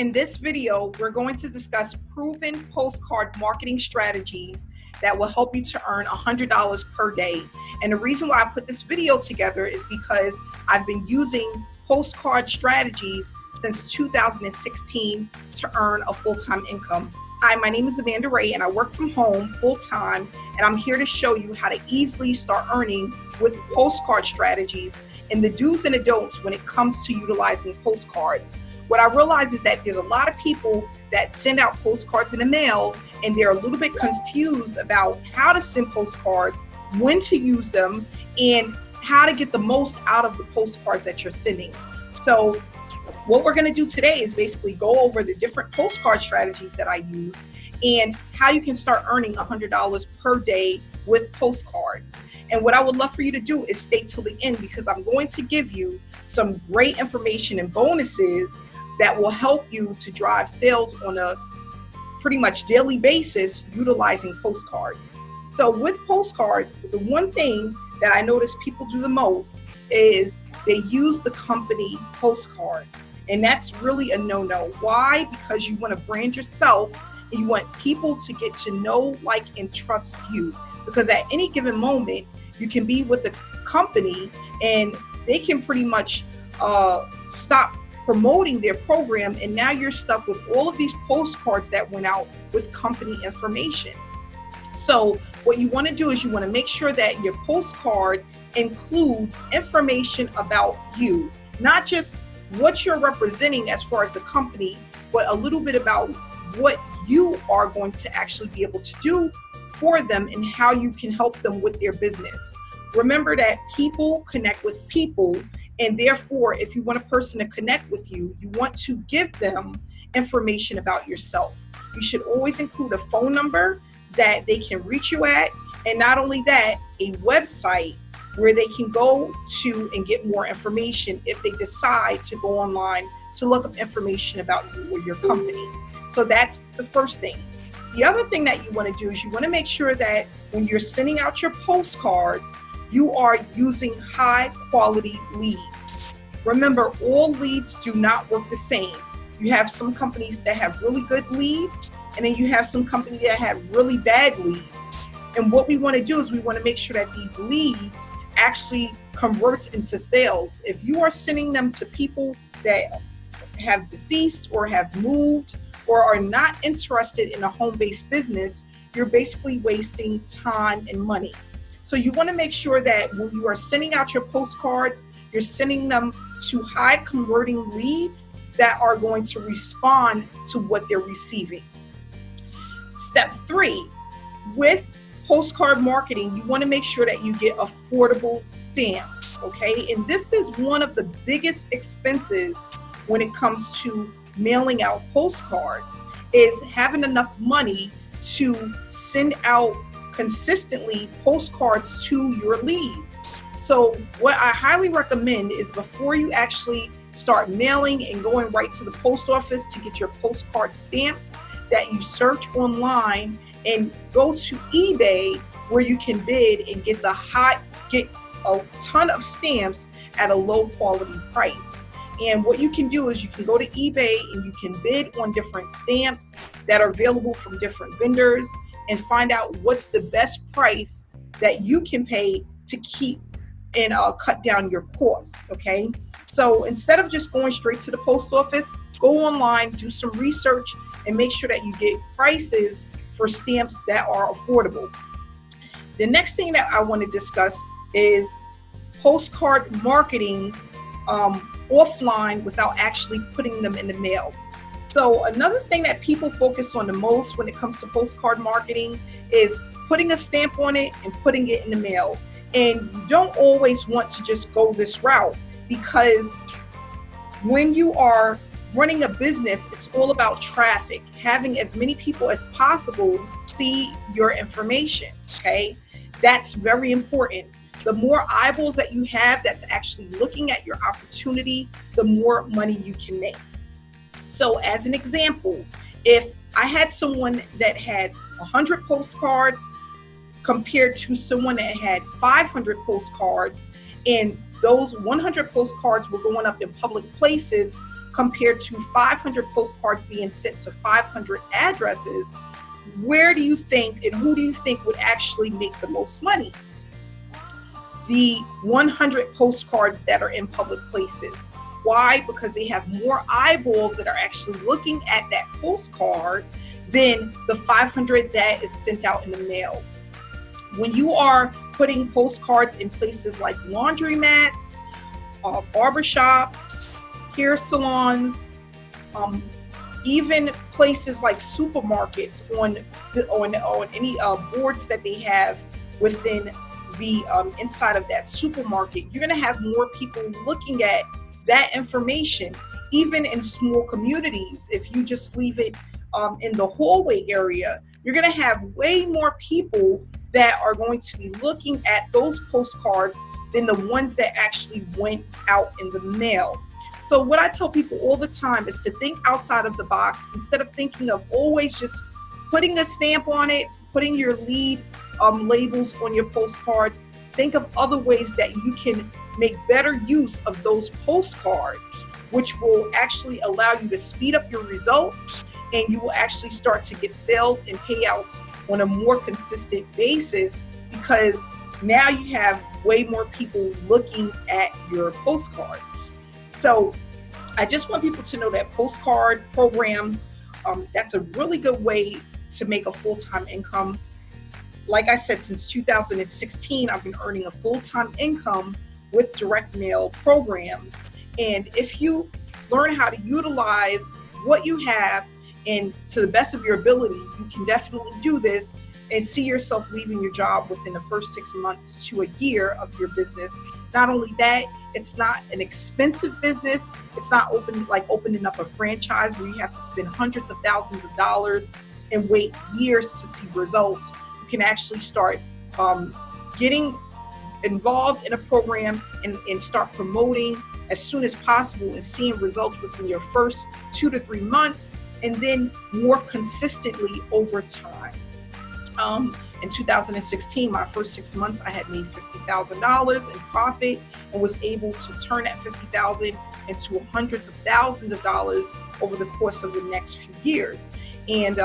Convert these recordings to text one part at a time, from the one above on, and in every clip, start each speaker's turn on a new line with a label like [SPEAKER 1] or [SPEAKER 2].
[SPEAKER 1] In this video, we're going to discuss proven postcard marketing strategies that will help you to earn $100 per day. And the reason why I put this video together is because I've been using postcard strategies since 2016 to earn a full-time income. Hi, my name is Amanda Ray and I work from home full-time, and I'm here to show you how to easily start earning with postcard strategies and the do's and the don'ts when it comes to utilizing postcards. What I realize is that there's a lot of people that send out postcards in the mail and they're a little bit confused about how to send postcards, when to use them, and how to get the most out of the postcards that you're sending. So what we're going to do today is basically go over the different postcard strategies that I use and how you can start earning $100 per day with postcards. And what I would love for you to do is stay till the end, because I'm going to give you some great information and bonuses that will help you to drive sales on a pretty much daily basis utilizing postcards. So with postcards, the one thing that I notice people do the most is they use the company postcards. And that's really a no-no. Why? Because you want to brand yourself and you want people to get to know, like, and trust you. Because at any given moment, you can be with a company and they can pretty much stop promoting their program, and now you're stuck with all of these postcards that went out with company information. So what you want to do is you want to make sure that your postcard includes information about you, not just what you're representing as far as the company, but a little bit about what you are going to actually be able to do for them and how you can help them with their business. Remember that people connect with people, and therefore, if you want a person to connect with you, you want to give them information about yourself. You should always include a phone number that they can reach you at, and not only that, a website where they can go to and get more information if they decide to go online to look up information about you or your company. So that's the first thing. The other thing that you want to do is you want to make sure that when you're sending out your postcards, you are using high quality leads. Remember, all leads do not work the same. You have some companies that have really good leads, and then you have some companies that have really bad leads. And what we want to do is we want to make sure that these leads actually convert into sales. If you are sending them to people that have deceased or have moved or are not interested in a home-based business, you're basically wasting time and money. So you want to make sure that when you are sending out your postcards, you're sending them to high converting leads that are going to respond to what they're receiving. Step 3, with postcard marketing, you want to make sure that you get affordable stamps, okay? And this is one of the biggest expenses when it comes to mailing out postcards, is having enough money to send out consistently postcards to your leads. So what I highly recommend is before you actually start mailing and going right to the post office to get your postcard stamps, that you search online and go to eBay where you can bid and get a ton of stamps at a low quality price. And what you can do is you can go to eBay and you can bid on different stamps that are available from different vendors and find out what's the best price that you can pay to keep and cut down your costs, okay? So instead of just going straight to the post office, go online, do some research, and make sure that you get prices for stamps that are affordable. The next thing that I want to discuss is postcard marketing offline without actually putting them in the mail. So another thing that people focus on the most when it comes to postcard marketing is putting a stamp on it and putting it in the mail. And you don't always want to just go this route, because when you are running a business, it's all about traffic, having as many people as possible see your information, okay? That's very important. The more eyeballs that you have that's actually looking at your opportunity, the more money you can make. So as an example, if I had someone that had 100 postcards compared to someone that had 500 postcards, and those 100 postcards were going up in public places compared to 500 postcards being sent to 500 addresses, where do you think and who do you think would actually make the most money? The 100 postcards that are in public places. Why? Because they have more eyeballs that are actually looking at that postcard than the 500 that is sent out in the mail. When you are putting postcards in places like laundromats, barbershops, hair salons, even places like supermarkets on any boards that they have within the inside of that supermarket, you're going to have more people looking at that information. Even in small communities, if you just leave it in the hallway area, you're going to have way more people that are going to be looking at those postcards than the ones that actually went out in the mail. So what I tell people all the time is to think outside of the box. Instead of thinking of always just putting a stamp on it, putting your lead labels on your postcards, think of other ways that you can make better use of those postcards, which will actually allow you to speed up your results, and you will actually start to get sales and payouts on a more consistent basis, because now you have way more people looking at your postcards. So I just want people to know that postcard programs, that's a really good way to make a full-time income. Like I said, since 2016, I've been earning a full-time income with direct mail programs. And if you learn how to utilize what you have and to the best of your ability, you can definitely do this and see yourself leaving your job within the first 6 months to a year of your business. Not only that, it's not an expensive business. It's not opening up a franchise where you have to spend hundreds of thousands of dollars and wait years to see results. You can actually start getting involved in a program and start promoting as soon as possible and seeing results within your first 2 to 3 months, and then more consistently over time. In 2016, my first 6 months, I had made $50,000 in profit and was able to turn that $50,000 into hundreds of thousands of dollars over the course of the next few years. And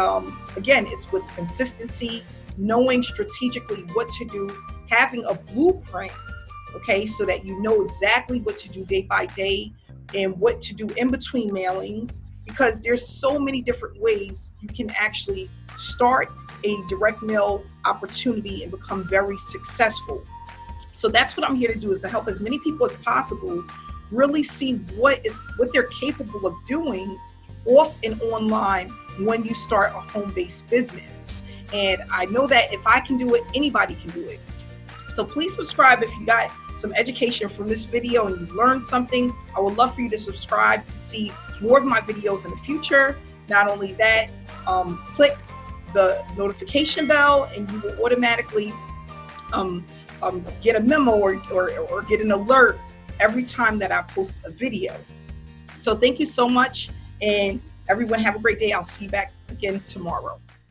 [SPEAKER 1] again, it's with consistency, knowing strategically what to do, having a blueprint, okay, so that you know exactly what to do day by day and what to do in between mailings, because there's so many different ways you can actually start a direct mail opportunity and become very successful. So that's what I'm here to do, is to help as many people as possible really see what they're capable of doing off and online when you start a home-based business. And I know that if I can do it, anybody can do it. So please subscribe if you got some education from this video and you learned something. I would love for you to subscribe to see more of my videos in the future. Not only that, click the notification bell and you will automatically get a memo or get an alert every time that I post a video. So thank you so much, and everyone have a great day. I'll see you back again tomorrow.